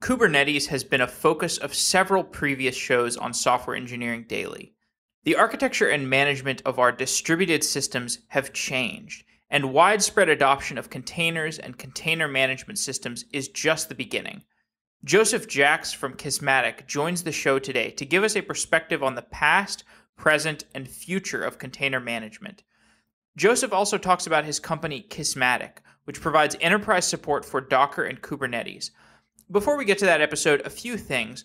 Kubernetes has been a focus of several previous shows on Software Engineering Daily. The architecture and management of our distributed systems have changed, and widespread adoption of containers and container management systems is just the beginning. Joseph Jacks from Kismatic joins the show today to give us a perspective on the past, present, and future of container management. Joseph also talks about his company Kismatic, which provides enterprise support for Docker and Kubernetes. Before we get to that episode, a few things.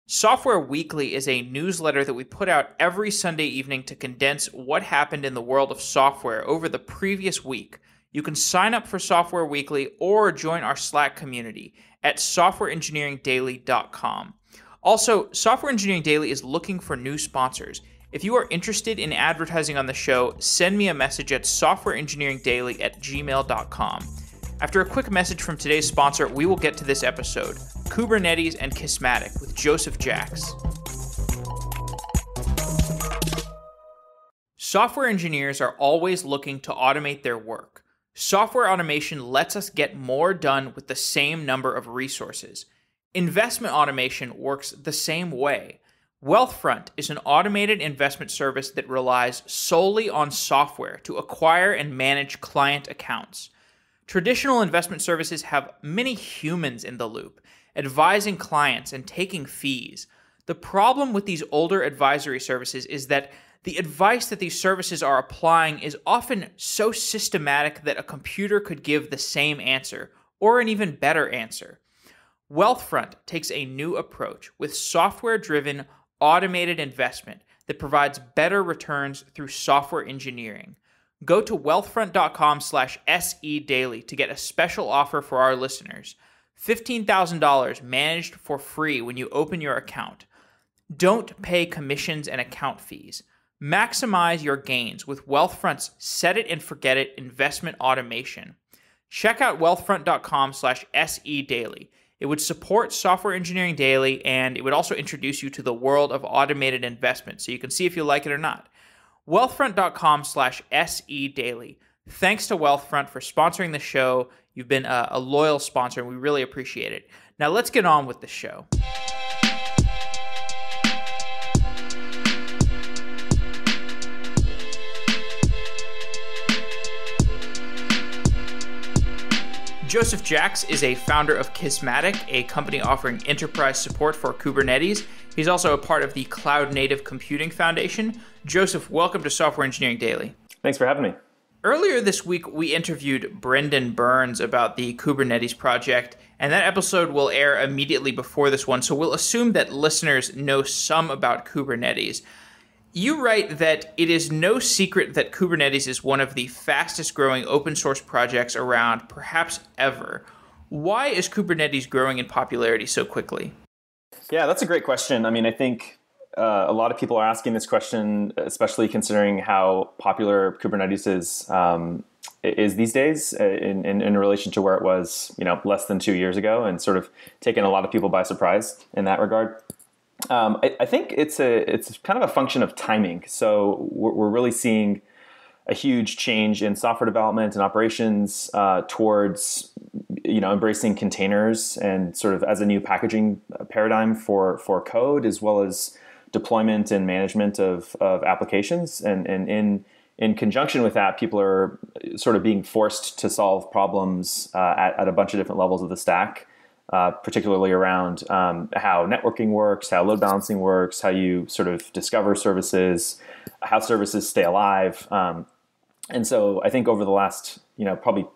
Software Weekly is a newsletter that we put out every Sunday evening to condense what happened in the world of software over the previous week. You can sign up for Software Weekly or join our Slack community at softwareengineeringdaily.com. Also, Software Engineering Daily is looking for new sponsors. If you are interested in advertising on the show, send me a message at softwareengineeringdaily@gmail.com. After a quick message from today's sponsor, we will get to this episode, Kubernetes and Kismatic with Joseph Jacks. Software engineers are always looking to automate their work. Software automation lets us get more done with the same number of resources. Investment automation works the same way. Wealthfront is an automated investment service that relies solely on software to acquire and manage client accounts. Traditional investment services have many humans in the loop, advising clients and taking fees. The problem with these older advisory services is that the advice that these services are applying is often so systematic that a computer could give the same answer, or an even better answer. Wealthfront takes a new approach with software-driven automated investment that provides better returns through software engineering. Go to wealthfront.com/SE daily to get a special offer for our listeners. $15,000 managed for free when you open your account. Don't pay commissions and account fees. Maximize your gains with Wealthfront's set it and forget it investment automation. Check out wealthfront.com/SE daily. It would support Software Engineering Daily, and it would also introduce you to the world of automated investment, so you can see if you like it or not. Wealthfront.com/SE daily. Thanks to Wealthfront for sponsoring the show. You've been a loyal sponsor, and we really appreciate it. Now let's get on with the show. Joseph Jacks is a founder of Kismatic, a company offering enterprise support for Kubernetes. He's also a part of the Cloud Native Computing Foundation. Joseph, welcome to Software Engineering Daily. Thanks for having me. Earlier this week, we interviewed Brendan Burns about the Kubernetes project, and that episode will air immediately before this one, so we'll assume that listeners know some about Kubernetes. You write that it is no secret that Kubernetes is one of the fastest growing open source projects around, perhaps ever. Why is Kubernetes growing in popularity so quickly? Yeah, that's a great question. I mean, I think a lot of people are asking this question, especially considering how popular Kubernetes is these days in relation to where it was, less than 2 years ago, and sort of taken a lot of people by surprise in that regard. I think it's kind of a function of timing. So we're really seeing a huge change in software development and operations towards embracing containers and sort of as a new packaging paradigm for code, as well as deployment and management of applications. And in conjunction with that, people are sort of being forced to solve problems at a bunch of different levels of the stack. Particularly around how networking works, how load balancing works, how you sort of discover services, how services stay alive. And so I think over the last, probably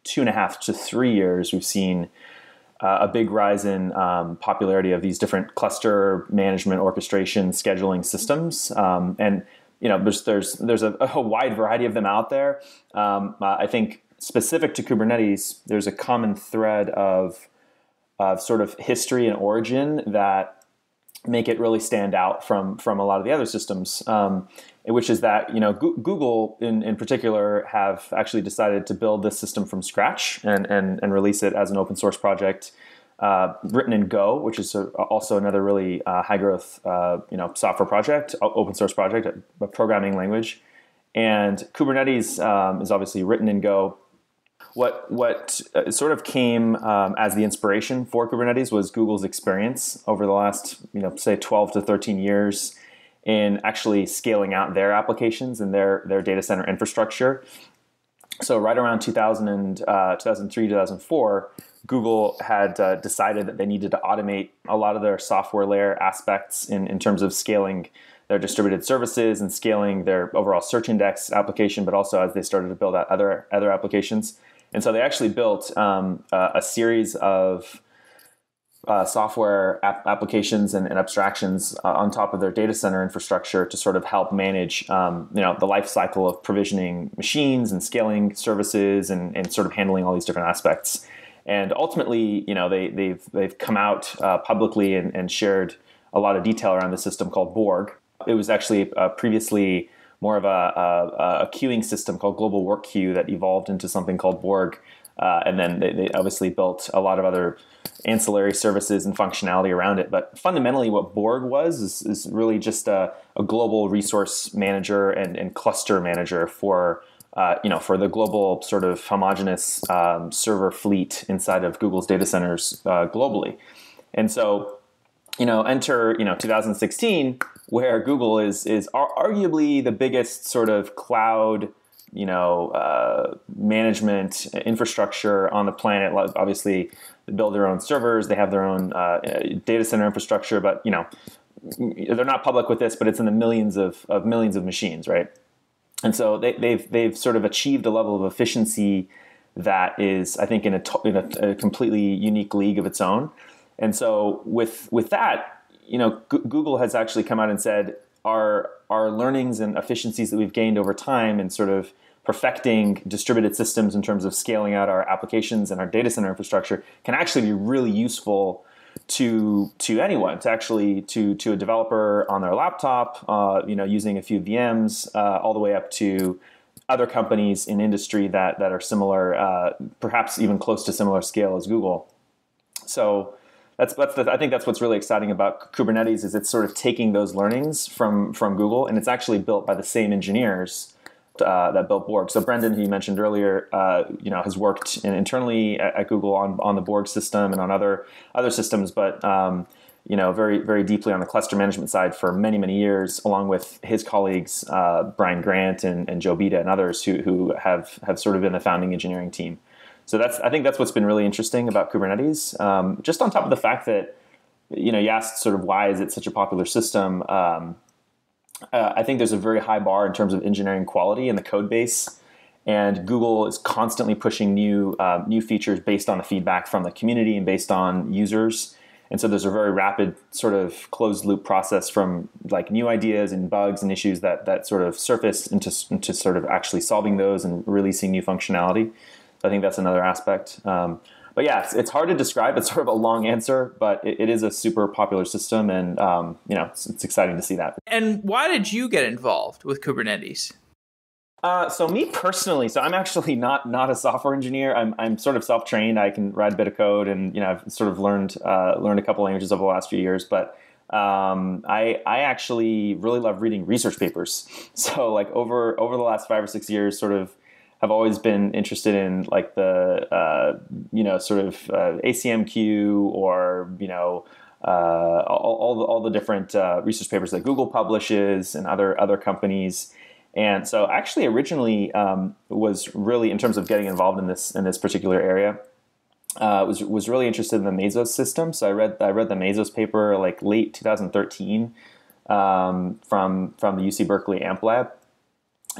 2.5 to 3 years, we've seen a big rise in popularity of these different cluster management, orchestration, scheduling systems. And there's a wide variety of them out there. I think specific to Kubernetes, there's a common thread of sort of history and origin that make it really stand out from a lot of the other systems, which is that Google in particular have actually decided to build this system from scratch and release it as an open source project written in Go, which is also another really high growth software project, open source project, a programming language. And Kubernetes is obviously written in Go. what sort of came as the inspiration for Kubernetes was Google's experience over the last, say 12 to 13 years in actually scaling out their applications and their data center infrastructure. So right around 2003, 2004, Google had decided that they needed to automate a lot of their software layer aspects in terms of scaling their distributed services and scaling their overall search index application, but also as they started to build out other applications. And so they actually built a series of software applications and abstractions on top of their data center infrastructure to sort of help manage the life cycle of provisioning machines and scaling services and sort of handling all these different aspects. And ultimately, they've come out publicly and shared a lot of detail around the system called Borg. It was actually previously more of a queuing system called Global Work Queue that evolved into something called Borg. And then they obviously built a lot of other ancillary services and functionality around it. But fundamentally, what Borg was is really just a global resource manager and cluster manager for the global sort of homogeneous server fleet inside of Google's data centers globally. And so, enter 2016, where Google is arguably the biggest sort of cloud management infrastructure on the planet. Obviously, they build their own servers, they have their own data center infrastructure, but they're not public with this, but it's in the millions of machines, right? And so they've sort of achieved a level of efficiency that is, I think, in a completely unique league of its own. And so with that, Google has actually come out and said our learnings and efficiencies that we've gained over time and sort of perfecting distributed systems in terms of scaling out our applications and our data center infrastructure can actually be really useful to anyone, to a developer on their laptop, using a few VMs, all the way up to other companies in industry that are similar, perhaps even close to similar scale as Google. So I think that's what's really exciting about Kubernetes is it's sort of taking those learnings from Google, and it's actually built by the same engineers that built Borg. So Brendan, who you mentioned earlier, has worked internally at Google on the Borg system and on other systems, but very, very deeply on the cluster management side for many, many years, along with his colleagues Brian Grant and Joe Beda and others who have sort of been the founding engineering team. So I think that's what's been really interesting about Kubernetes. Just on top of the fact that you asked sort of why is it such a popular system. I think there's a very high bar in terms of engineering quality in the code base, and Google is constantly pushing new features based on the feedback from the community and based on users. And so there's a very rapid sort of closed loop process from like new ideas and bugs and issues that sort of surface into sort of actually solving those and releasing new functionality. I think that's another aspect. But yeah, it's hard to describe. It's sort of a long answer, but it is a super popular system, and it's exciting to see that. And why did you get involved with Kubernetes? So me personally, I'm actually not a software engineer. I'm sort of self-trained. I can write a bit of code, and I've sort of learned a couple languages over the last few years. But I actually really love reading research papers. So like over the last 5 or 6 years, sort of have always been interested in like the ACMQ or all the different research papers that Google publishes and other companies. And so actually originally was really, in terms of getting involved in this particular area, was really interested in the Mesos system. So I read the Mesos paper like late 2013 from the UC Berkeley AMP Lab.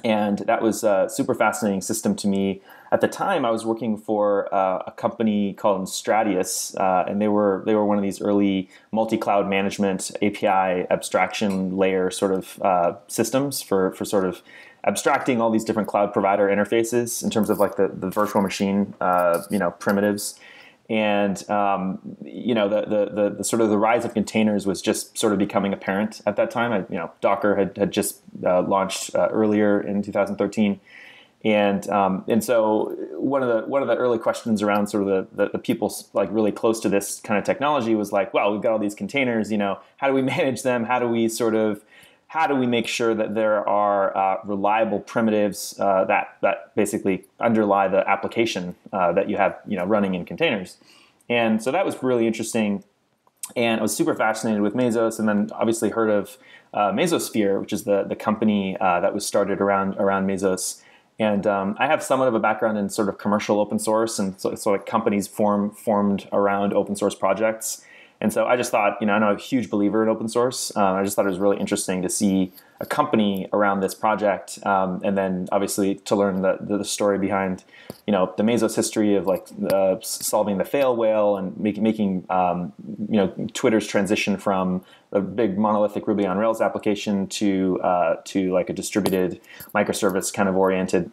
And that was a super fascinating system to me. At the time, I was working for a company called Stratius, and they were one of these early multi-cloud management API abstraction layer sort of systems for sort of abstracting all these different cloud provider interfaces in terms of like the virtual machine primitives. And the sort of the rise of containers was just sort of becoming apparent at that time. Docker had just launched earlier in 2013, and so one of the early questions around sort of the people like really close to this kind of technology was like, well, we've got all these containers. How do we manage them? How do we how do we make sure that there are reliable primitives that basically underlie the application that you have running in containers. And so that was really interesting. And I was super fascinated with Mesos, and then obviously heard of Mesosphere, which is the company that was started around Mesos. And I have somewhat of a background in sort of commercial open source, and so companies formed around open source projects. And so I just thought, I'm a huge believer in open source. I just thought it was really interesting to see a company around this project, and then obviously to learn the story behind, the Mesos history of like solving the fail whale and making Twitter's transition from a big monolithic Ruby on Rails application to like a distributed microservice kind of oriented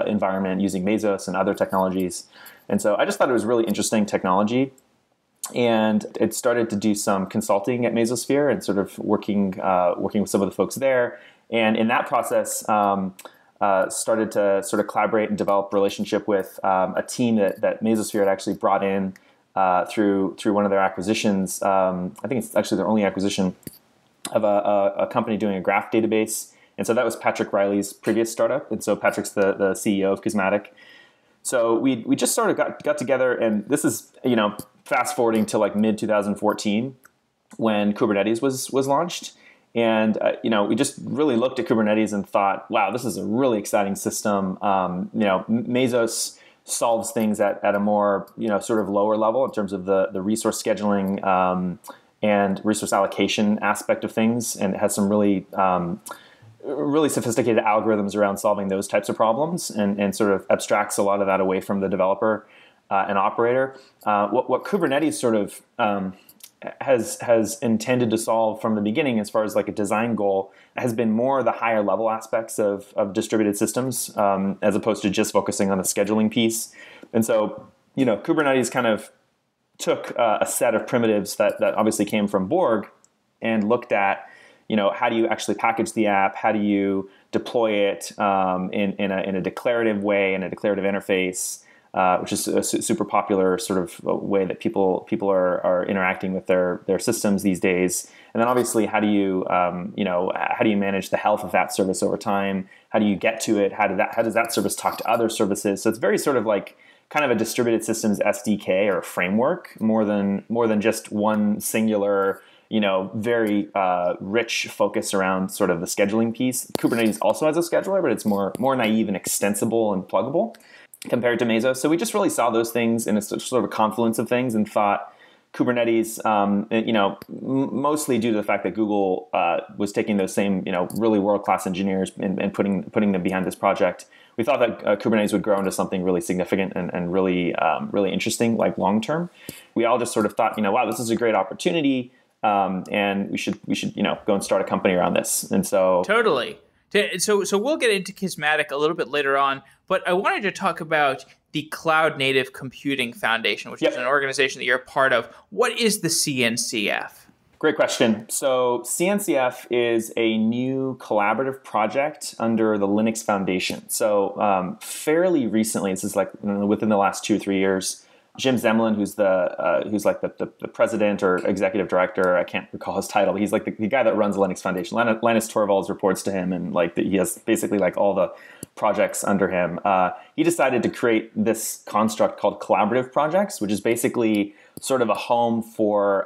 environment using Mesos and other technologies. And so I just thought it was really interesting technology. And it started to do some consulting at Mesosphere and sort of working with some of the folks there. And in that process, started to sort of collaborate and develop a relationship with a team that Mesosphere had actually brought in through one of their acquisitions. I think it's actually their only acquisition of a company doing a graph database. And so that was Patrick Riley's previous startup. And so Patrick's the CEO of Kismatic. So we just sort of got together, and this is, fast forwarding to like mid 2014 when Kubernetes was launched. And, we just really looked at Kubernetes and thought, wow, this is a really exciting system. Mesos solves things at a more, sort of lower level in terms of the resource scheduling and resource allocation aspect of things. And it has some really sophisticated algorithms around solving those types of problems, and sort of abstracts a lot of that away from the developer and operator. What Kubernetes sort of has intended to solve from the beginning, as far as like a design goal, has been more the higher level aspects of distributed systems, as opposed to just focusing on the scheduling piece. And so, Kubernetes kind of took a set of primitives that obviously came from Borg and looked at, how do you actually package the app? How do you deploy it in a declarative way, in a declarative interface, which is a super popular sort of way that people are interacting with their systems these days. And then obviously, how do you manage the health of that service over time? How do you get to it? How does that service talk to other services? So it's very sort of like kind of a distributed systems SDK or a framework, more than just one singular, very rich focus around sort of the scheduling piece. Kubernetes also has a scheduler, but it's more naive and extensible and pluggable compared to Mesos. So we just really saw those things in a sort of a confluence of things and thought Kubernetes, mostly due to the fact that Google was taking those same, really world-class engineers and putting them behind this project. We thought that Kubernetes would grow into something really significant and really interesting, like long-term. We all just sort of thought, wow, this is a great opportunity. And we should go and start a company around this. And so totally. So we'll get into Kismatic a little bit later on, but I wanted to talk about the Cloud Native Computing Foundation, which is an organization that you're a part of. What is the CNCF? Great question. So CNCF is a new collaborative project under the Linux Foundation. So fairly recently, this is like within the last 2 or 3 years, Jim Zemlin, who's like the president or executive director, I can't recall his title, but he's like the guy that runs the Linux Foundation. Linus Torvalds reports to him, and like he has basically like all the projects under him. He decided to create this construct called collaborative projects, which is basically sort of a home for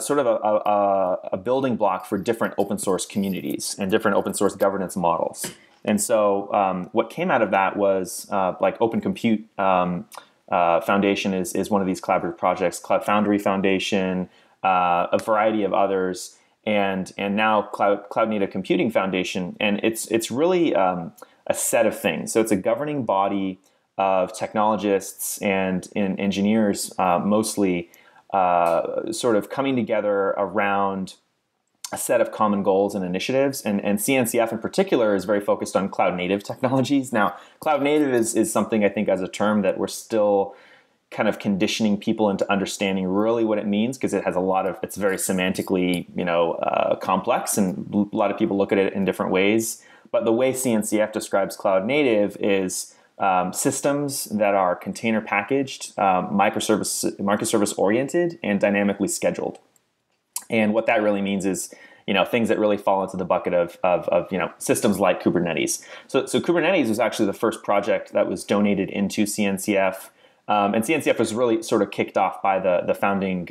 sort of a building block for different open source communities and different open source governance models. And so what came out of that was like Open Compute Foundation is one of these collaborative projects, Cloud Foundry Foundation, a variety of others, and now Cloud Native Computing Foundation. And it's really a set of things. So it's a governing body of technologists and engineers, mostly sort of coming together around a set of common goals and initiatives. And CNCF in particular is very focused on cloud native technologies. Now, cloud native is something I think as a term that we're still kind of conditioning people into understanding really what it means, because it's very semantically, complex, and a lot of people look at it in different ways. But the way CNCF describes cloud native is systems that are container packaged, microservice oriented, and dynamically scheduled. And what that really means is, things that really fall into the bucket of systems like Kubernetes. So Kubernetes was actually the first project that was donated into CNCF. And CNCF was really sort of kicked off by the founding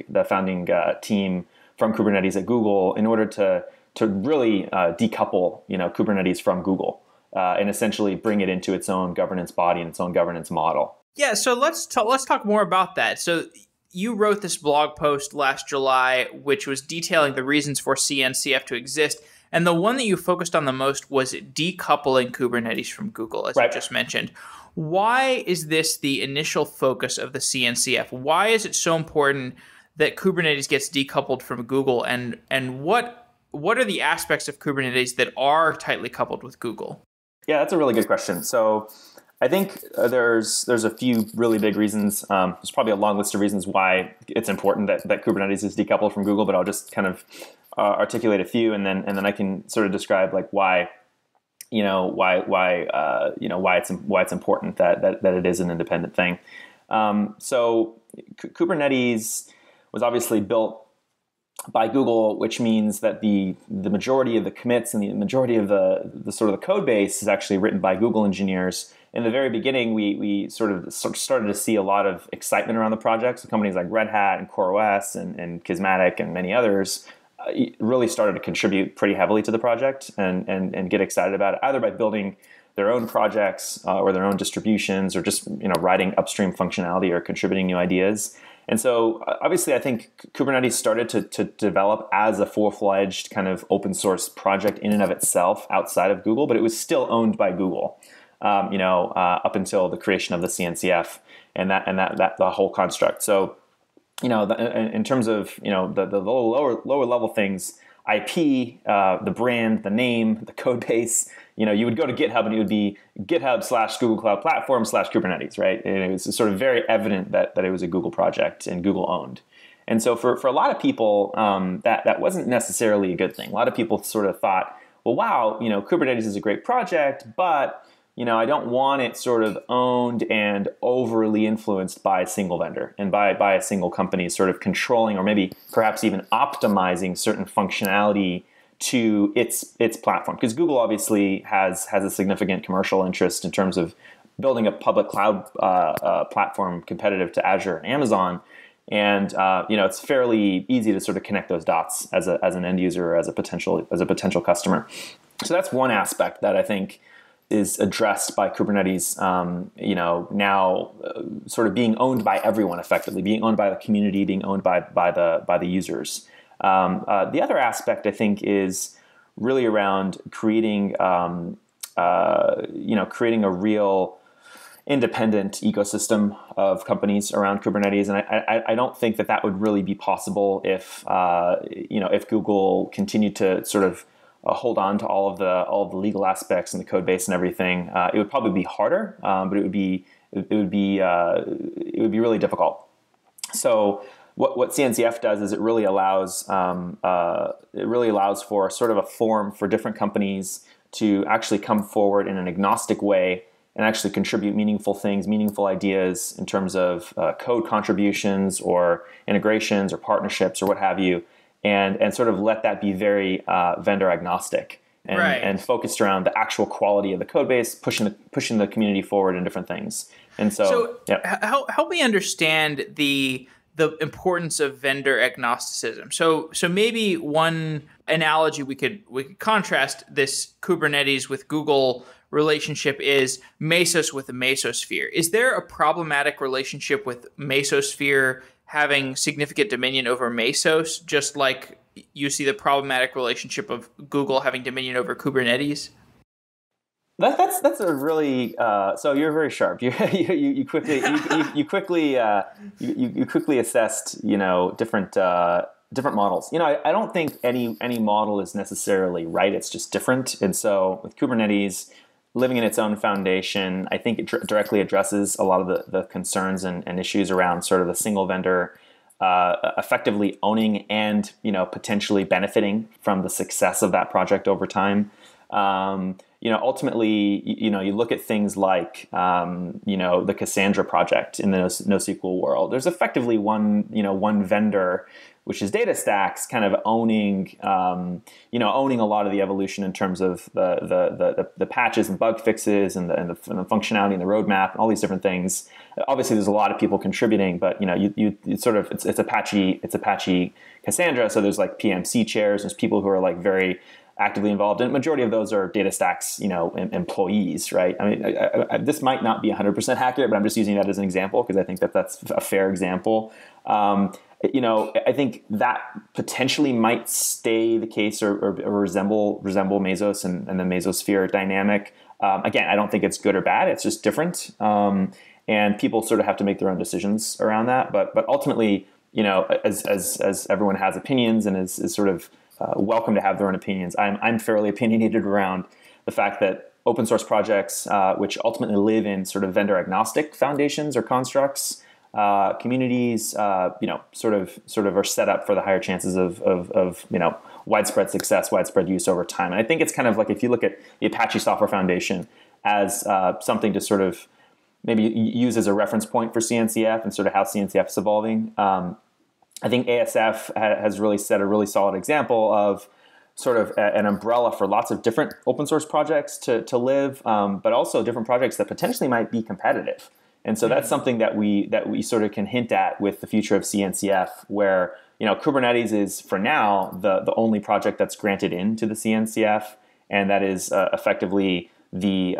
team from Kubernetes at Google in order to really decouple Kubernetes from Google and essentially bring it into its own governance body and its own governance model. Yeah, so let's talk more about that. So you wrote this blog post last July, which was detailing the reasons for CNCF to exist. And the one that you focused on the most was decoupling Kubernetes from Google, as you just mentioned. Why is this the initial focus of the CNCF? Why is it so important that Kubernetes gets decoupled from Google? And what are the aspects of Kubernetes that are tightly coupled with Google? Yeah, that's a really good question. So I think there's a few really big reasons. There's probably a long list of reasons why it's important that Kubernetes is decoupled from Google, but I'll just kind of articulate a few, and then I can sort of describe like why it's important that it is an independent thing. So Kubernetes was obviously built by Google, which means that the majority of the commits and the majority of the sort of the code base is actually written by Google engineers. In the very beginning, we sort of started to see a lot of excitement around the project. So companies like Red Hat and CoreOS and Kismatic and many others really started to contribute pretty heavily to the project and get excited about it, either by building their own projects or their own distributions, or just writing upstream functionality or contributing new ideas. And so obviously I think Kubernetes started to develop as a full-fledged kind of open source project in and of itself outside of Google, but it was still owned by Google, up until the creation of the CNCF and that the whole construct. So, in terms of, the lower level things, IP, the brand, the name, the code base, you would go to GitHub and it would be GitHub/Google Cloud Platform/Kubernetes, right? And it was sort of very evident that it was a Google project and Google owned. And so for a lot of people, that wasn't necessarily a good thing. A lot of people sort of thought, well, wow, Kubernetes is a great project, but I don't want it sort of owned and overly influenced by a single vendor and by a single company sort of controlling or maybe perhaps even optimizing certain functionality to its platform. Because Google obviously has a significant commercial interest in terms of building a public cloud platform competitive to Azure and Amazon. And it's fairly easy to sort of connect those dots as an end user or as a potential customer. So that's one aspect that I think is addressed by Kubernetes, now sort of being owned by everyone effectively, being owned by the community, being owned by the users. The other aspect I think is really around creating a real independent ecosystem of companies around Kubernetes, and I don't think that would really be possible if Google continued to sort of hold on to all of the legal aspects and the code base and everything. It would probably be harder, but it would be really difficult. So what CNCF does is it really allows for sort of a forum for different companies to actually come forward in an agnostic way and actually contribute meaningful things, meaningful ideas in terms of code contributions or integrations or partnerships or what have you. And sort of let that be very vendor agnostic and focused around the actual quality of the code base, pushing the community forward in different things. And so help me understand the importance of vendor agnosticism. So maybe one analogy we could contrast this Kubernetes with Google relationship is Mesos with the Mesosphere. Is there a problematic relationship with Mesosphere having significant dominion over Mesos, just like you see the problematic relationship of Google having dominion over Kubernetes? That's a really so you're very sharp. You quickly assessed different models. I don't think any model is necessarily right. It's just different. And so with Kubernetes living in its own foundation, I think it directly addresses a lot of the concerns and issues around sort of the single vendor effectively owning and potentially benefiting from the success of that project over time. ultimately, you look at things like, the Cassandra project in the NoSQL world. There's effectively one vendor, which is DataStax, kind of owning a lot of the evolution in terms of the patches and bug fixes and the functionality and the roadmap and all these different things. Obviously, there's a lot of people contributing, but you sort of it's Apache Cassandra, so there's like PMC chairs, there's people who are like very actively involved, and the majority of those are DataStax, employees, right? I mean, this might not be 100% accurate, but I'm just using that as an example because I think that's a fair example. I think that potentially might stay the case or resemble Mesos and the Mesosphere dynamic. Again, I don't think it's good or bad. It's just different, and people sort of have to make their own decisions around that. But ultimately, as everyone has opinions and is sort of welcome to have their own opinions. I'm fairly opinionated around the fact that open source projects, which ultimately live in sort of vendor agnostic foundations or constructs, communities, sort of are set up for the higher chances of widespread success, widespread use over time. And I think it's kind of like if you look at the Apache Software Foundation as something to sort of maybe use as a reference point for CNCF and sort of how CNCF is evolving. I think ASF has really set a really solid example of sort of an umbrella for lots of different open source projects to live, but also different projects that potentially might be competitive. And so that's something that we sort of can hint at with the future of CNCF, where Kubernetes is for now the only project that's granted into the CNCF, and that is effectively the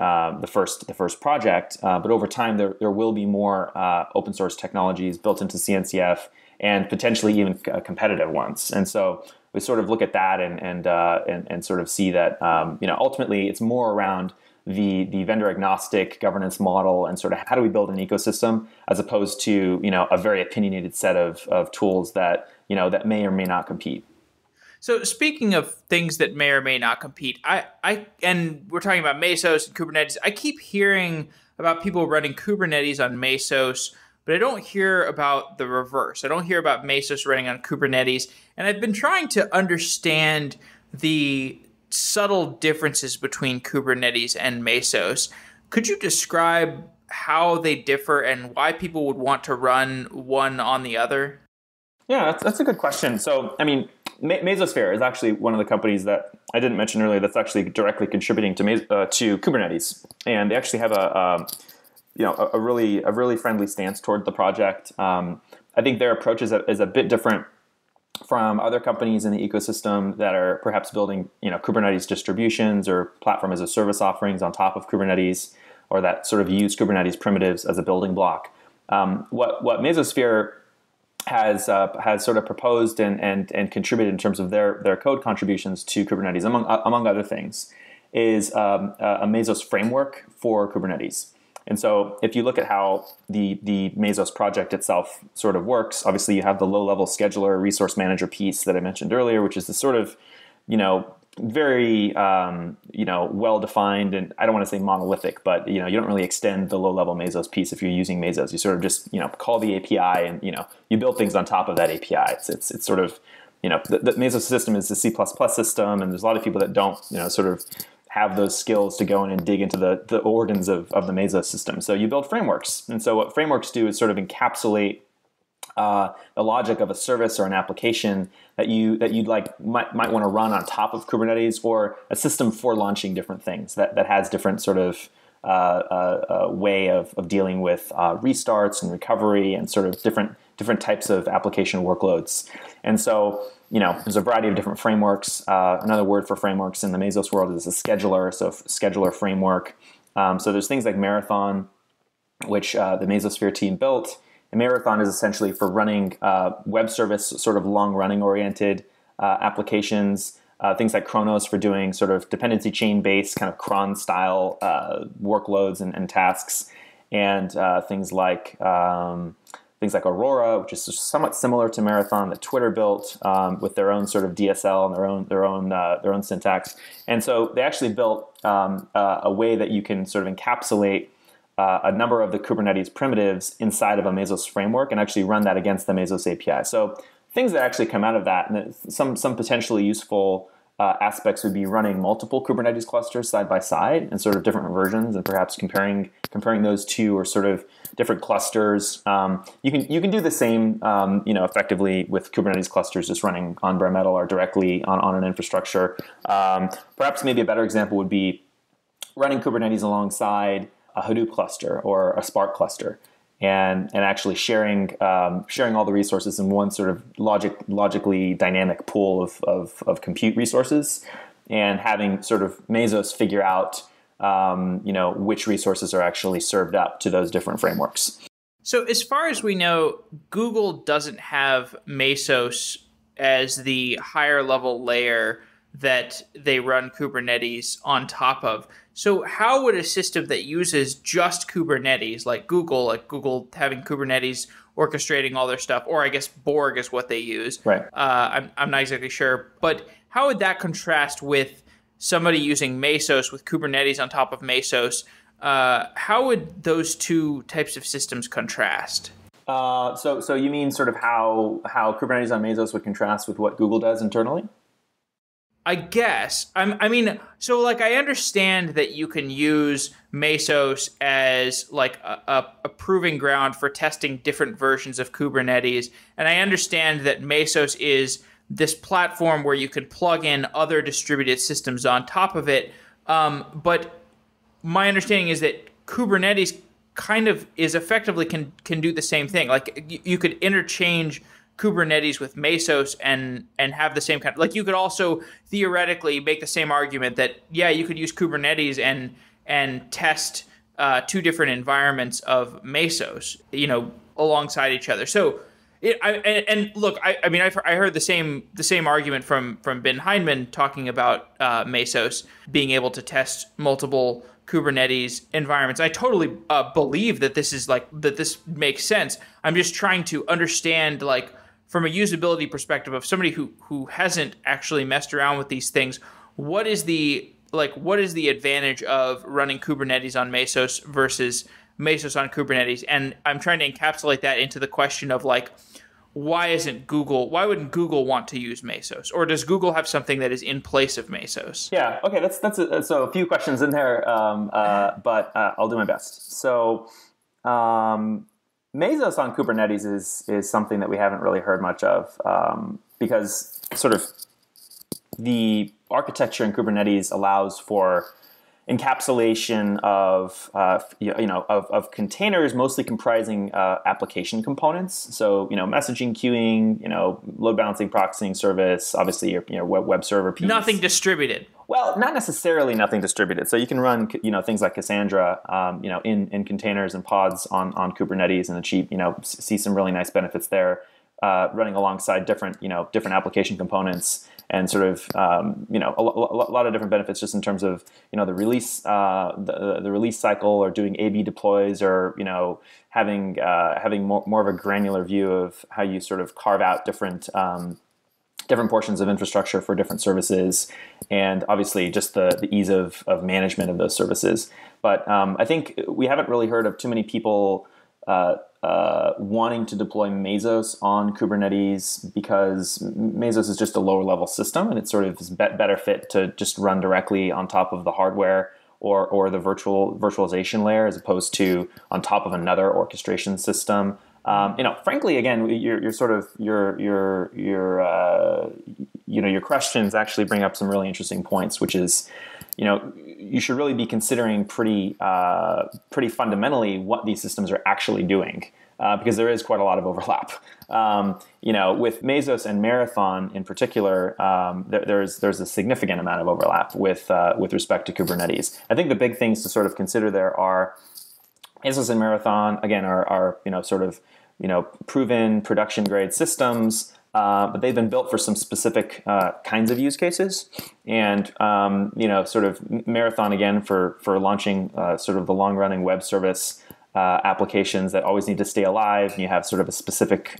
first project. But over time, there will be more open source technologies built into CNCF, and potentially even competitive ones. And so we sort of look at that and sort of see that ultimately it's more around the vendor agnostic governance model and sort of how do we build an ecosystem as opposed to a very opinionated set of tools that that may or may not compete. So speaking of things that may or may not compete, I and we're talking about Mesos and Kubernetes. I keep hearing about people running Kubernetes on Mesos, but I don't hear about the reverse. I don't hear about Mesos running on Kubernetes. And I've been trying to understand the subtle differences between Kubernetes and Mesos. Could you describe how they differ and why people would want to run one on the other? Yeah, that's a good question. So, I mean, Mesosphere is actually one of the companies that I didn't mention earlier that's actually directly contributing to Kubernetes. And they actually have a really friendly stance toward the project. I think their approach is a bit different from other companies in the ecosystem that are perhaps building Kubernetes distributions or platform as a service offerings on top of Kubernetes, or that sort of use Kubernetes primitives as a building block. What Mesosphere has sort of proposed and contributed in terms of their code contributions to Kubernetes, among other things, is a Mesos framework for Kubernetes. And so if you look at how the Mesos project itself sort of works, obviously you have the low-level scheduler resource manager piece that I mentioned earlier, which is the sort of, very, well-defined, and I don't want to say monolithic, but, you don't really extend the low-level Mesos piece if you're using Mesos. You sort of just, call the API and, you build things on top of that API. It's sort of, the Mesos system is a C++ system, and there's a lot of people that don't, sort of have those skills to go in and dig into the organs of the Mesos system. So you build frameworks. And so what frameworks do is sort of encapsulate the logic of a service or an application that you might want to run on top of Kubernetes, or a system for launching different things that has different sort of way of dealing with restarts and recovery and sort of different types of application workloads. And so there's a variety of different frameworks. Another word for frameworks in the Mesos world is a scheduler, so scheduler framework. So there's things like Marathon, which the Mesosphere team built. And Marathon is essentially for running web service, sort of long-running oriented applications. Things like Chronos for doing sort of dependency chain-based kind of cron-style workloads and tasks. And things like Aurora, which is somewhat similar to Marathon, that Twitter built with their own sort of DSL and their own syntax. And so they actually built a way that you can sort of encapsulate a number of the Kubernetes primitives inside of a Mesos framework and actually run that against the Mesos API. So things that actually come out of that, and some potentially useful aspects would be running multiple Kubernetes clusters side by side and sort of different versions, and perhaps comparing those two or sort of different clusters. You can do the same, effectively with Kubernetes clusters just running on bare metal or directly on an infrastructure. Perhaps maybe a better example would be running Kubernetes alongside a Hadoop cluster or a Spark cluster, and actually sharing all the resources in one sort of logically dynamic pool of compute resources, and having sort of Mesos figure out which resources are actually served up to those different frameworks. So as far as we know, Google doesn't have Mesos as the higher level layer that they run Kubernetes on top of. So how would a system that uses just Kubernetes, like Google having Kubernetes orchestrating all their stuff, or I guess Borg is what they use. Right. I'm not exactly sure, but how would that contrast with somebody using Mesos with Kubernetes on top of Mesos? How would those two types of systems contrast? So you mean sort of how Kubernetes on Mesos would contrast with what Google does internally? I guess. I understand that you can use Mesos as like a proving ground for testing different versions of Kubernetes. And I understand that Mesos is this platform where you can plug in other distributed systems on top of it. But my understanding is that Kubernetes kind of is effectively can do the same thing. Like you could interchange Kubernetes with Mesos and have the same kind of, like, you could also theoretically make the same argument that, yeah, you could use Kubernetes and test two different environments of Mesos, alongside each other. So I heard the same argument from Ben Hindman talking about Mesos being able to test multiple Kubernetes environments. I totally believe that this makes sense. I'm just trying to understand, like, from a usability perspective of somebody who hasn't actually messed around with these things, what is the advantage of running Kubernetes on Mesos versus Mesos on Kubernetes? And I'm trying to encapsulate that into the question of, like, why wouldn't Google want to use Mesos? Or does Google have something that is in place of Mesos? Yeah, okay, that's a few questions in there, but I'll do my best. So Mesos on Kubernetes is something that we haven't really heard much of, because sort of the architecture in Kubernetes allows for encapsulation of containers, mostly comprising application components. So messaging queuing, load balancing, proxying service, obviously your web server piece. Nothing distributed. Well, not necessarily nothing distributed. So you can run things like Cassandra in containers and pods on Kubernetes and achieve see some really nice benefits there, running alongside different application components. And sort of a lot of different benefits just in terms of the release the release cycle, or doing A/B deploys, or having more of a granular view of how you sort of carve out different portions of infrastructure for different services, and obviously just the ease of management of those services. But I think we haven't really heard of too many people wanting to deploy Mesos on Kubernetes, because Mesos is just a lower level system, and it sort of is better fit to just run directly on top of the hardware or the virtualization layer, as opposed to on top of another orchestration system. Frankly, again, your questions actually bring up some really interesting points, which is, you should really be considering pretty fundamentally what these systems are actually doing, because there is quite a lot of overlap. With Mesos and Marathon in particular, there's a significant amount of overlap with respect to Kubernetes. I think the big things to sort of consider there are Mesos and Marathon, again, are proven production grade systems. But they've been built for some specific kinds of use cases, and sort of Marathon, again, for launching sort of the long running web service applications that always need to stay alive. And you have sort of a specific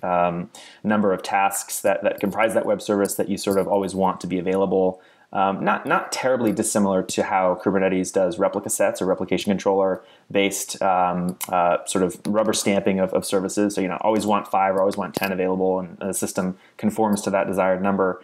number of tasks that comprise that web service that you sort of always want to be available. Not terribly dissimilar to how Kubernetes does replica sets or replication controller based sort of rubber stamping of services. So always want 5 or always want 10 available, and the system conforms to that desired number.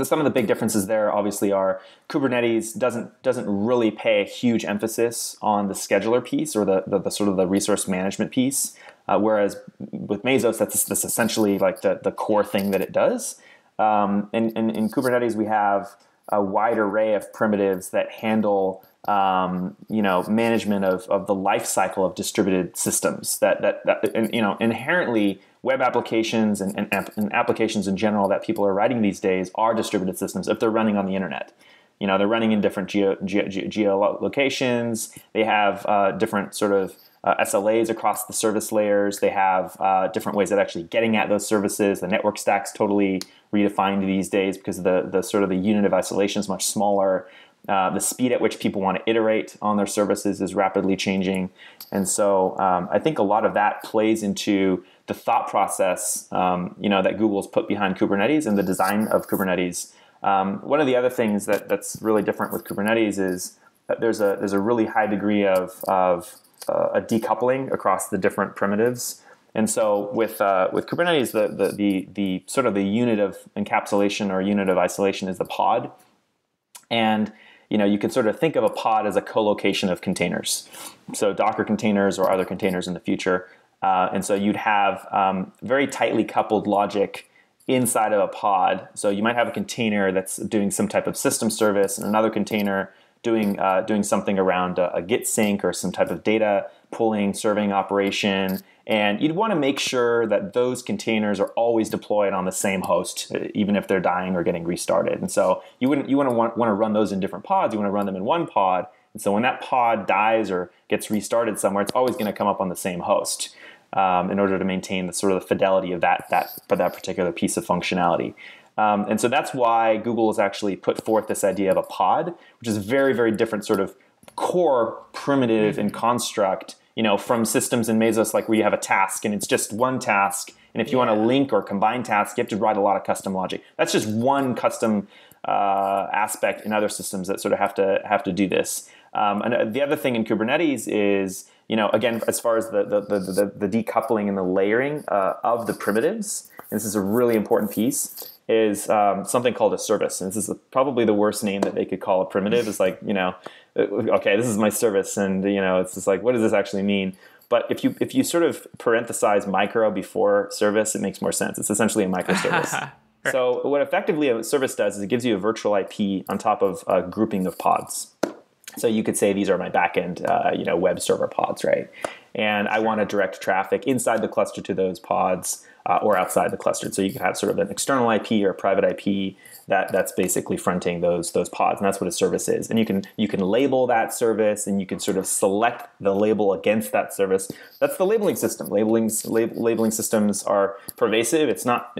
some of the big differences there obviously are Kubernetes doesn't really pay a huge emphasis on the scheduler piece or the sort of the resource management piece, whereas with Mesos that's essentially like the core thing that it does. And in Kubernetes we have a wide array of primitives that handle management of the life cycle of distributed systems that inherently web applications and applications in general that people are writing these days are distributed systems if they're running on the internet. They're running in different geolocations. They have different sort of SLAs across the service layers. They have different ways of actually getting at those services. The network stack's totally redefined these days because the sort of the unit of isolation is much smaller. The speed at which people want to iterate on their services is rapidly changing. And so I think a lot of that plays into the thought process that Google's put behind Kubernetes and the design of Kubernetes. One of the other things that's really different with Kubernetes is that there's a really high degree of a decoupling across the different primitives. And so with Kubernetes, the sort of the unit of encapsulation or unit of isolation is the pod. And you can sort of think of a pod as a co-location of containers. So Docker containers or other containers in the future. And so you'd have very tightly coupled logic inside of a pod. So you might have a container that's doing some type of system service and another container doing something around a Git sync or some type of data pulling, serving operation. And you'd want to make sure that those containers are always deployed on the same host, even if they're dying or getting restarted. And so you want to run those in different pods. You want to run them in one pod. And so when that pod dies or gets restarted somewhere, it's always going to come up on the same host in order to maintain the sort of the fidelity of that for that particular piece of functionality. And so that's why Google has actually put forth this idea of a pod, which is a very, very different sort of core primitive and construct, from systems in Mesos, like where you have a task and it's just one task. And if you want to link or combine tasks, you have to write a lot of custom logic. That's just one custom aspect in other systems that sort of have to do this. And the other thing in Kubernetes is, again, as far as the decoupling and the layering of the primitives, and this is a really important piece, is something called a service. And this is probably the worst name that they could call a primitive. It's like, okay, this is my service. And, it's just like, what does this actually mean? But if you sort of parenthesize micro before service, it makes more sense. It's essentially a microservice. Right. So what effectively a service does is it gives you a virtual IP on top of a grouping of pods. So you could say these are my backend, web server pods, right? And I want to direct traffic inside the cluster to those pods or outside the cluster. So you can have sort of an external IP or a private IP that's basically fronting those pods, and that's what a service is. And you can label that service, and you can sort of select the label against that service. That's the labeling system. Labeling systems are pervasive. It's not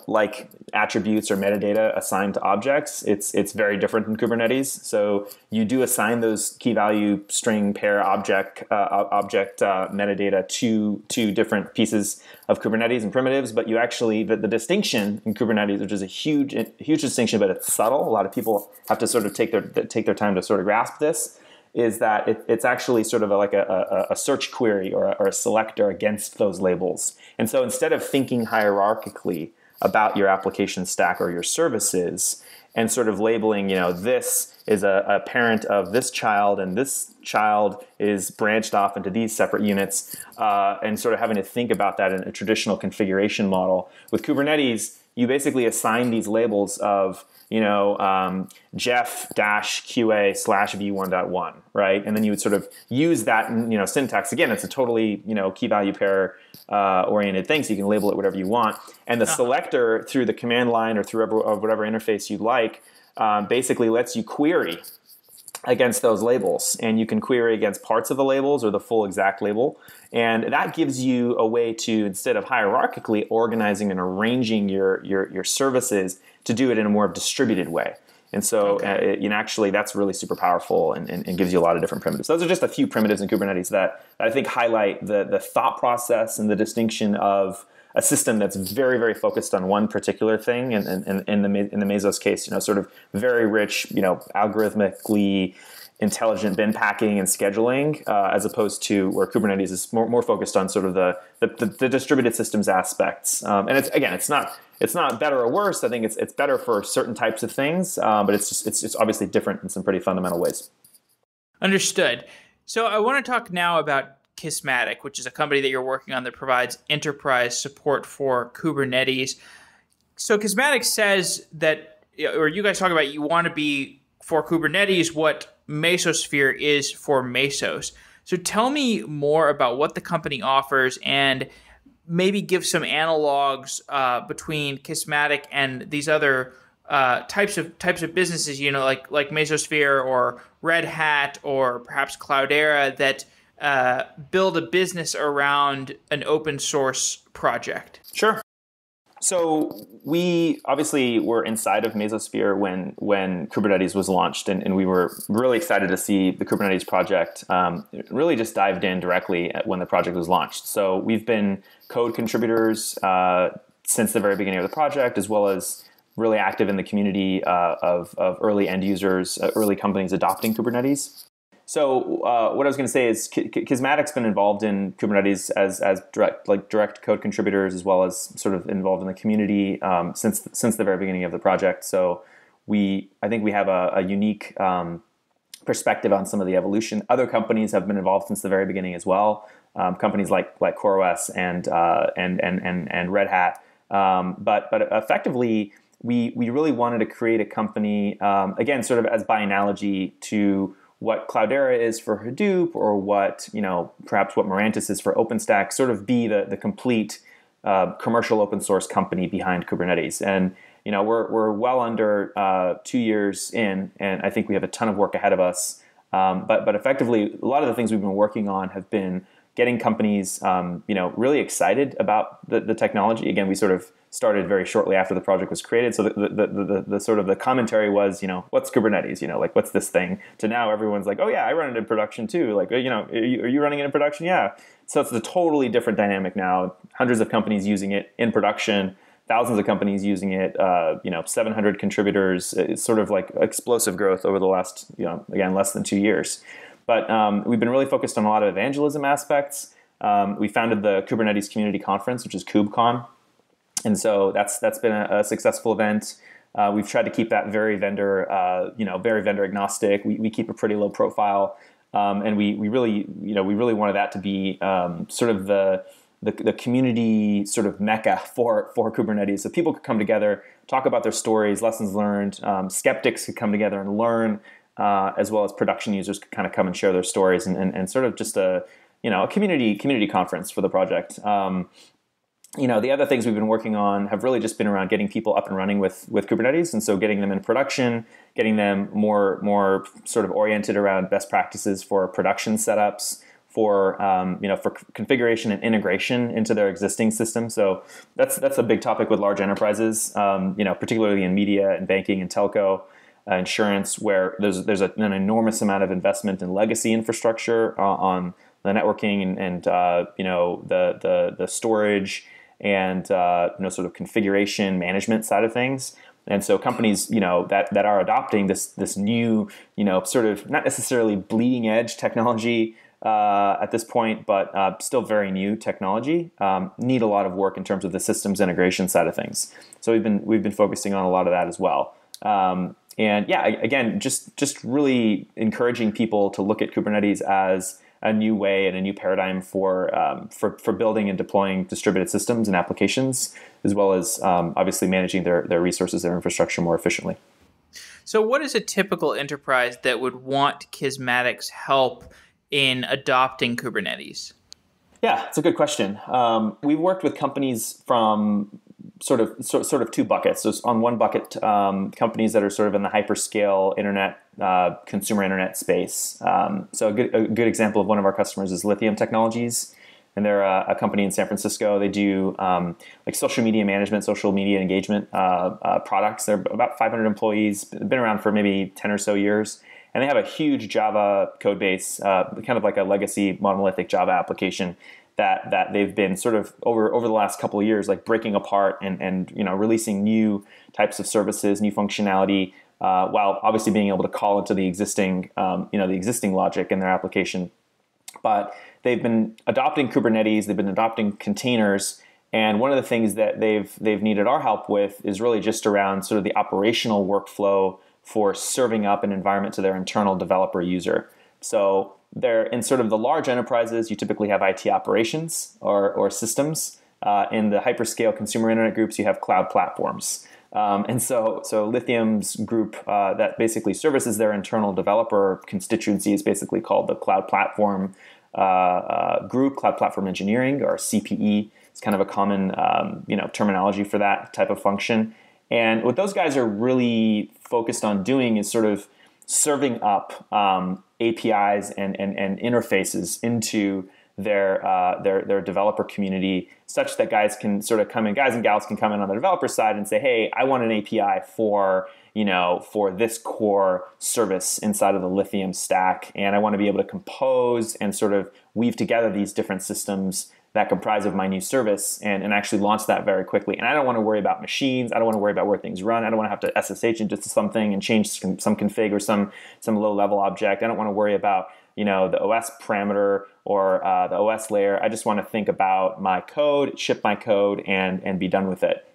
like attributes or metadata assigned to objects. It's very different in Kubernetes. So you do assign those key value string pair object metadata to different pieces of Kubernetes and primitives, but you actually the distinction in Kubernetes, which is a huge distinction, but it's subtle. A lot of people have to sort of take their time to sort of grasp this. Is that it's actually sort of like a search query or a selector against those labels. And so instead of thinking hierarchically about your application stack or your services and sort of labeling, this is a parent of this child and this child is branched off into these separate units and sort of having to think about that in a traditional configuration model. With Kubernetes, you basically assign these labels of, Jeff-QA/v1.1, right? And then you would sort of use that, syntax. Again, it's a totally, key value pair oriented thing, so you can label it whatever you want. And the selector through the command line or through whatever interface you like basically lets you query against those labels, and you can query against parts of the labels or the full exact label, and that gives you a way to, instead of hierarchically organizing and arranging your services, to do it in a more distributed way. And so actually that's really super powerful and gives you a lot of different primitives. Those are just a few primitives in Kubernetes that I think highlight the thought process and the distinction of a system that's very, very focused on one particular thing, and in the Mesos case, sort of very rich, algorithmically intelligent bin packing and scheduling, as opposed to where Kubernetes is more focused on sort of the distributed systems aspects. And it's not better or worse. I think it's better for certain types of things, but it's obviously different in some pretty fundamental ways. Understood. So I want to talk now about Kismatic, which is a company that you're working on that provides enterprise support for Kubernetes. So Kismatic says that, or you guys talk about, you want to be for Kubernetes what Mesosphere is for Mesos. So tell me more about what the company offers and maybe give some analogs between Kismatic and these other types of businesses, like Mesosphere or Red Hat or perhaps Cloudera that build a business around an open source project. Sure. So we obviously were inside of Mesosphere when Kubernetes was launched, and we were really excited to see the Kubernetes project. Really just dived in directly when the project was launched. So we've been code contributors since the very beginning of the project, as well as really active in the community of early end users, early companies adopting Kubernetes. So what I was going to say is Kismatic's been involved in Kubernetes as direct code contributors, as well as sort of involved in the community since the very beginning of the project. So I think we have a unique perspective on some of the evolution. Other companies have been involved since the very beginning as well. Companies like CoreOS and Red Hat. But effectively, we really wanted to create a company again, sort of as by analogy to what Cloudera is for Hadoop, or what perhaps what Mirantis is for OpenStack, sort of be the complete commercial open source company behind Kubernetes. And we're well under 2 years in, and I think we have a ton of work ahead of us. But effectively, a lot of the things we've been working on have been getting companies really excited about the technology. Again, we sort of started very shortly after the project was created. So the sort of the commentary was, what's Kubernetes? Like, what's this thing? To now everyone's like, oh yeah, I run it in production too. Like, are you running it in production? Yeah. So it's a totally different dynamic now. Hundreds of companies using it in production, thousands of companies using it, 700 contributors. It's sort of like explosive growth over the last, again, less than 2 years. But we've been really focused on a lot of evangelism aspects. We founded the Kubernetes Community Conference, which is KubeCon. And so that's been a successful event. We've tried to keep that very vendor agnostic. We keep a pretty low profile, and we really wanted that to be sort of the community sort of mecca for Kubernetes. So people could come together, talk about their stories, lessons learned. Skeptics could come together and learn, as well as production users could kind of come and share their stories, and sort of just a community conference for the project. The other things we've been working on have really just been around getting people up and running with Kubernetes. And so getting them in production, getting them more sort of oriented around best practices for production setups, for configuration and integration into their existing system. So that's a big topic with large enterprises, particularly in media and banking and telco, insurance, where there's an enormous amount of investment in legacy infrastructure on the networking and the storage and sort of configuration management side of things. And so companies that are adopting this new sort of not necessarily bleeding edge technology at this point, but still very new technology, need a lot of work in terms of the systems integration side of things. So we've been focusing on a lot of that as well. And yeah, again, just really encouraging people to look at Kubernetes as a new way and a new paradigm for building and deploying distributed systems and applications, as well as obviously managing their resources, their infrastructure more efficiently. So what is a typical enterprise that would want Kismatic's help in adopting Kubernetes? Yeah, it's a good question. We've worked with companies from sort of two buckets. So on one bucket, companies that are sort of in the hyperscale internet, consumer internet space. So a good example of one of our customers is Lithium Technologies, and they're a company in San Francisco. They do like social media management, social media engagement products. They're about 500 employees, been around for maybe 10 or so years. And they have a huge Java code base, kind of like a legacy monolithic Java application that they've been sort of over the last couple of years, like breaking apart and releasing new types of services, new functionality, while obviously being able to call into the existing, the existing logic in their application. But they've been adopting Kubernetes, they've been adopting containers, and one of the things that they've needed our help with is really just around sort of the operational workflow for serving up an environment to their internal developer user. So they're in sort of the large enterprises, you typically have IT operations or systems. In the hyperscale consumer internet groups, you have cloud platforms. And so Lithium's group that basically services their internal developer constituency is basically called the Cloud Platform Group, Cloud Platform Engineering, or CPE. It's kind of a common terminology for that type of function. And what those guys are really focused on doing is sort of serving up APIs and interfaces into their developer community, such that guys and gals can come in on the developer side and say, hey, I want an API for this core service inside of the Lithium stack, and I want to be able to compose and sort of weave together these different systems that comprise of my new service and actually launch that very quickly. And I don't want to worry about machines. I don't want to worry about where things run. I don't want to have to SSH into something and change some config or some low-level object. I don't want to worry about the OS parameter or the OS layer. I just want to think about my code, ship my code, and be done with it.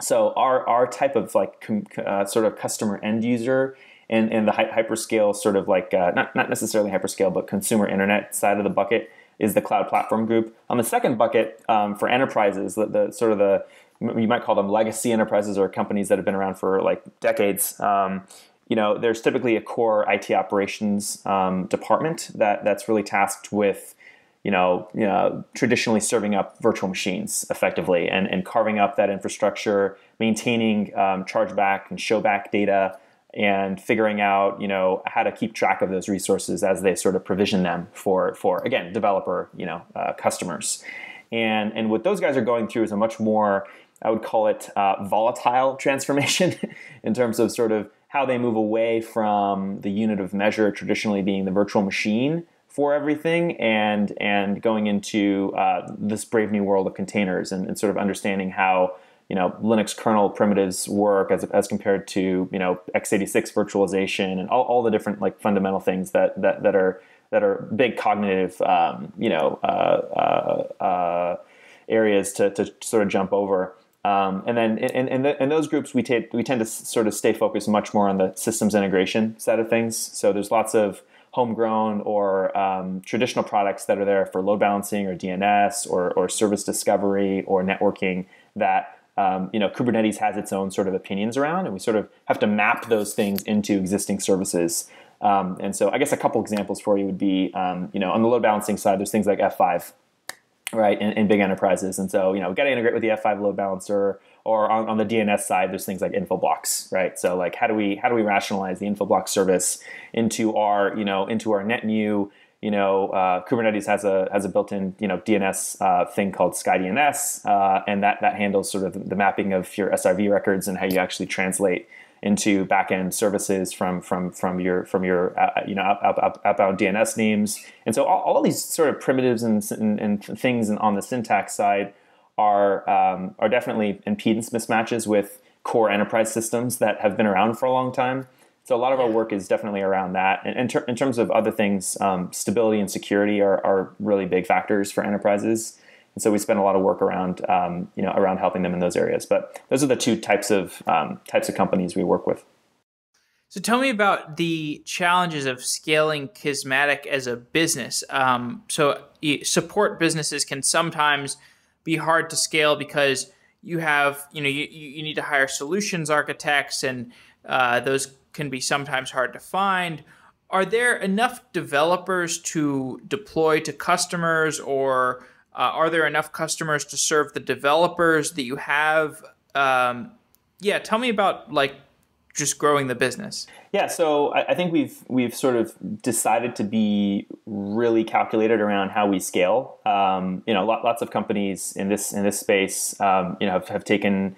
So our type of sort of customer end user and the hyperscale sort of not necessarily hyperscale, but consumer internet side of the bucket is the Cloud Platform Group. On the second bucket, for enterprises, you might call them legacy enterprises or companies that have been around for decades. There's typically a core IT operations department that's really tasked with traditionally serving up virtual machines effectively and carving up that infrastructure, maintaining chargeback and showback data, and figuring out how to keep track of those resources as they sort of provision them for again, developer customers. And what those guys are going through is a much more, I would call it, volatile transformation in terms of sort of how they move away from the unit of measure traditionally being the virtual machine for everything and going into this brave new world of containers and sort of understanding how Linux kernel primitives work as compared to x86 virtualization and all the different fundamental things that are big cognitive areas to sort of jump over. And then in those groups, we tend to sort of stay focused much more on the systems integration side of things. So there's lots of homegrown or traditional products that are there for load balancing or DNS or service discovery or networking that Kubernetes has its own sort of opinions around, and we sort of have to map those things into existing services. And so I guess a couple examples for you would be, on the load balancing side, there's things like F5, right, in big enterprises. And so, we've got to integrate with the F5 load balancer, or on the DNS side, there's things like Infoblox, right? So how do we rationalize the Infoblox service into our net new, Kubernetes has a built-in, DNS thing called SkyDNS, and that handles sort of the mapping of your SRV records and how you actually translate into backend services from your outbound DNS names. And so all these sort of primitives and things on the syntax side are definitely impedance mismatches with core enterprise systems that have been around for a long time. So a lot of our work is definitely around that. And in terms of other things, stability and security are really big factors for enterprises. And so we spend a lot of work around helping them in those areas. But those are the two types of companies we work with. So tell me about the challenges of scaling Kismatic as a business. Support businesses can sometimes be hard to scale because you have, you need to hire solutions architects, and those can be sometimes hard to find. Are there enough developers to deploy to customers, or are there enough customers to serve the developers that you have? Tell me about just growing the business. Yeah, so I think we've sort of decided to be really calculated around how we scale. Lots of companies in this space, have taken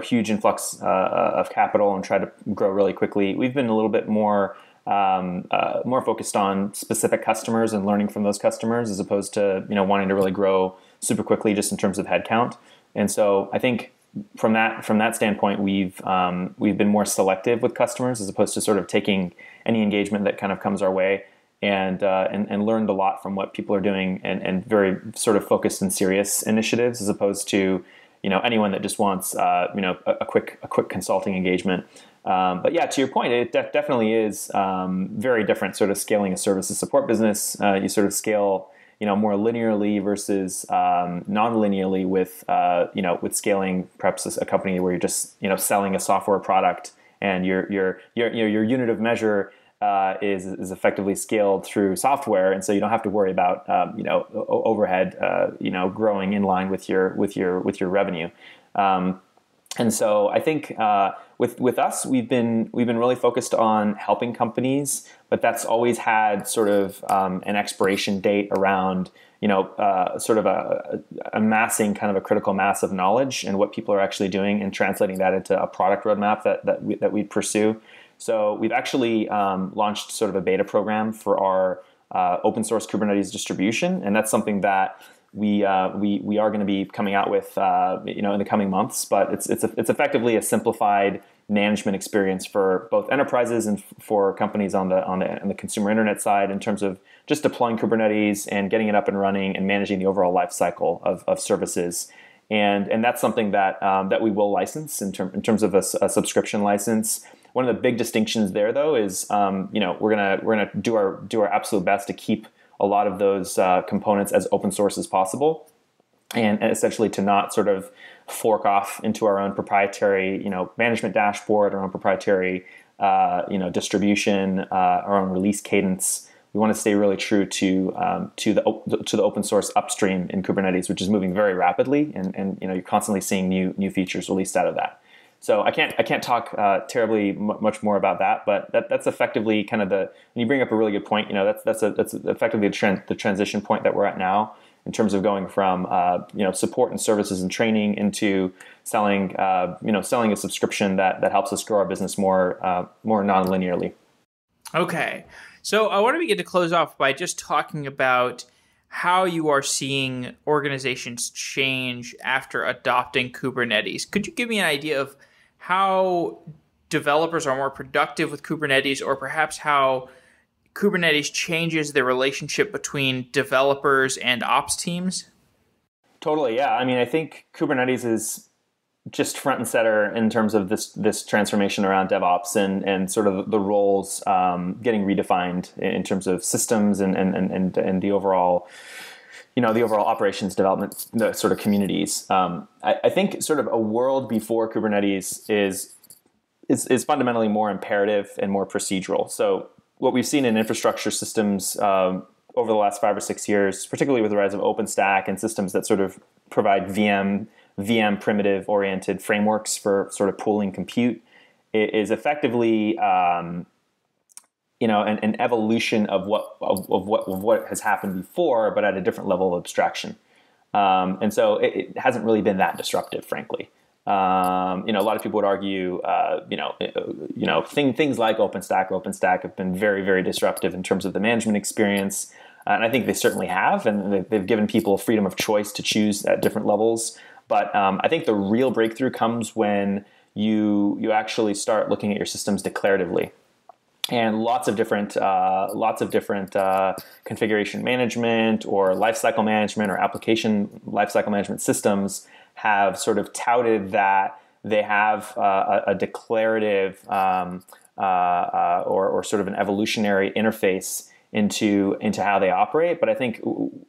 huge influx of capital and try to grow really quickly. We've been a little bit more focused on specific customers and learning from those customers, as opposed to wanting to really grow super quickly just in terms of headcount. And so I think from that standpoint, we've been more selective with customers as opposed to sort of taking any engagement that kind of comes our way, and learned a lot from what people are doing, and very sort of focused and serious initiatives as opposed to anyone that just wants a quick consulting engagement. But yeah, to your point, it definitely is very different. Sort of scaling a services support business, you sort of scale more linearly versus non-linearly with scaling perhaps a company where you're just selling a software product, and your unit of measure is effectively scaled through software, and so you don't have to worry about overhead growing in line with your revenue. And so I think with us, we've been really focused on helping companies, but that's always had sort of an expiration date around sort of amassing kind of a critical mass of knowledge and what people are actually doing, and translating that into a product roadmap that we pursue. So we've actually launched sort of a beta program for our open source Kubernetes distribution, and that's something that we are going to be coming out with in the coming months. But it's effectively a simplified management experience for both enterprises and for companies on the consumer internet side, in terms of just deploying Kubernetes and getting it up and running and managing the overall life cycle of services. And that's something that we will license in terms of a subscription license. One of the big distinctions there, though, is we're gonna do our absolute best to keep a lot of those components as open source as possible, and essentially to not sort of fork off into our own proprietary management dashboard, our own proprietary distribution, our own release cadence. We want to stay really true to the open source upstream in Kubernetes, which is moving very rapidly, and you're constantly seeing new features released out of that. So I can't talk terribly much more about that, but that's effectively kind of when you bring up a really good point. That's effectively the transition point that we're at now, in terms of going from support and services and training into selling a subscription that helps us grow our business more non-linearly. Okay, so I want to begin to close off by just talking about how you are seeing organizations change after adopting Kubernetes. Could you give me an idea of how developers are more productive with Kubernetes, or perhaps how Kubernetes changes the relationship between developers and ops teams? Totally, yeah. I mean, I think Kubernetes is just front and center in terms of this transformation around DevOps and sort of the roles getting redefined in terms of systems and the overall operations development, the sort of communities. I think sort of a world before Kubernetes is fundamentally more imperative and more procedural. So what we've seen in infrastructure systems over the last 5 or 6 years, particularly with the rise of OpenStack and systems that sort of provide VM primitive oriented frameworks for sort of pooling compute, is effectively an evolution of what has happened before, but at a different level of abstraction. And so it hasn't really been that disruptive, frankly. A lot of people would argue, things like OpenStack have been very, very disruptive in terms of the management experience. And I think they certainly have, and they've given people freedom of choice to choose at different levels. But I think the real breakthrough comes when you actually start looking at your systems declaratively. And lots of different configuration management or lifecycle management or application lifecycle management systems have sort of touted that they have a declarative or sort of an evolutionary interface into how they operate. But I think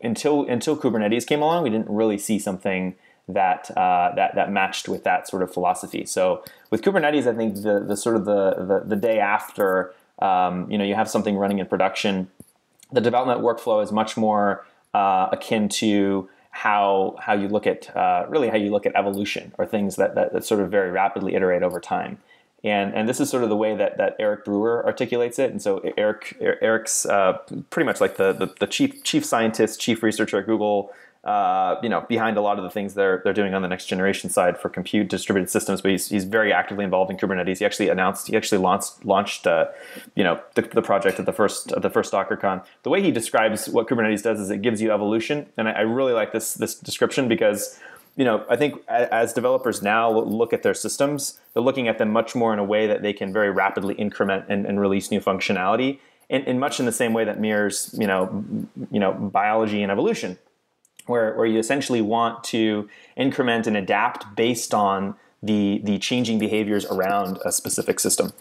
until Kubernetes came along, we didn't really see something that matched with that sort of philosophy. So with Kubernetes, I think the day after you have something running in production, the development workflow is much more akin to how you look at evolution, or things that sort of very rapidly iterate over time. And this is sort of the way that Eric Brewer articulates it. And so Eric's pretty much like the chief scientist, chief researcher at Google, behind a lot of the things they're doing on the next generation side for compute distributed systems. But he's very actively involved in Kubernetes. He actually launched the project at the first DockerCon. The way he describes what Kubernetes does is it gives you evolution, and I really like this description, because I think as developers now look at their systems, they're looking at them much more in a way that they can very rapidly increment and release new functionality, and much in the same way that mirrors, biology and evolution, where you essentially want to increment and adapt based on the changing behaviors around a specific system.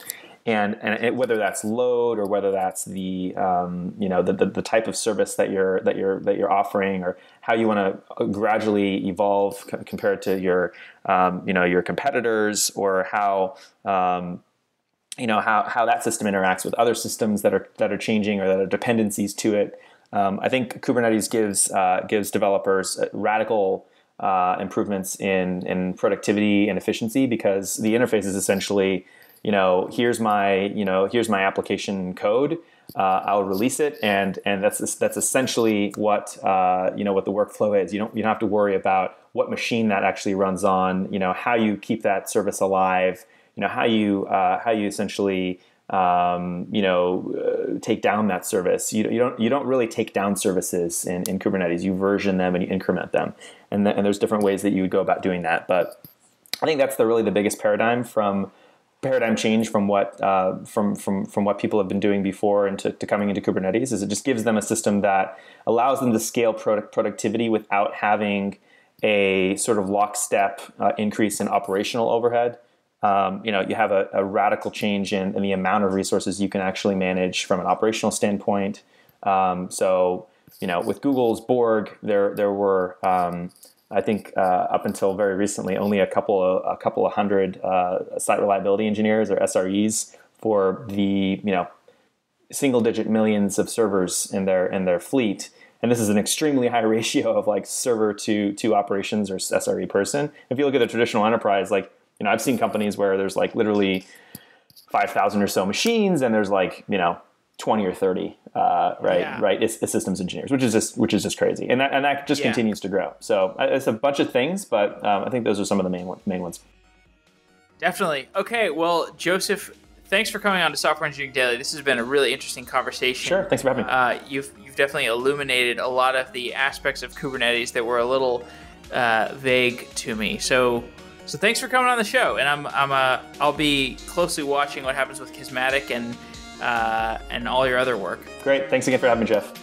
And whether that's load or whether that's the type of service that you're offering, or how you want to gradually evolve compared to your competitors, or how how that system interacts with other systems that are changing or that are dependencies to it. I think Kubernetes gives developers radical improvements in productivity and efficiency, because the interface is essentially, here's my application code. I'll release it, and that's essentially what what the workflow is. You don't have to worry about what machine that actually runs on. How you keep that service alive. How you essentially take down that service. You don't really take down services in Kubernetes. You version them and you increment them, and there's different ways that you would go about doing that. But I think that's really the biggest paradigm change from what from what people have been doing before into coming into Kubernetes. Is it just gives them a system that allows them to scale productivity without having a sort of lockstep increase in operational overhead. You have a radical change in the amount of resources you can actually manage from an operational standpoint. With Google's Borg, there were I think up until very recently only a couple of hundred site reliability engineers, or SREs, for the single digit millions of servers in their fleet. And this is an extremely high ratio of like server to operations or SRE person. If you look at a traditional enterprise, I've seen companies where there's like literally 5,000 or so machines, and there's 20 or 30 systems engineers, which is just crazy, and that just continues to grow. So it's a bunch of things, but I think those are some of the main ones. Definitely. Okay, well, Joseph, thanks for coming on to Software Engineering Daily. This has been a really interesting conversation. Sure, thanks for having me. You've definitely illuminated a lot of the aspects of Kubernetes that were a little vague to me. So thanks for coming on the show, and I'll be closely watching what happens with Kismatic and all your other work. Great. Thanks again for having me, Jeff.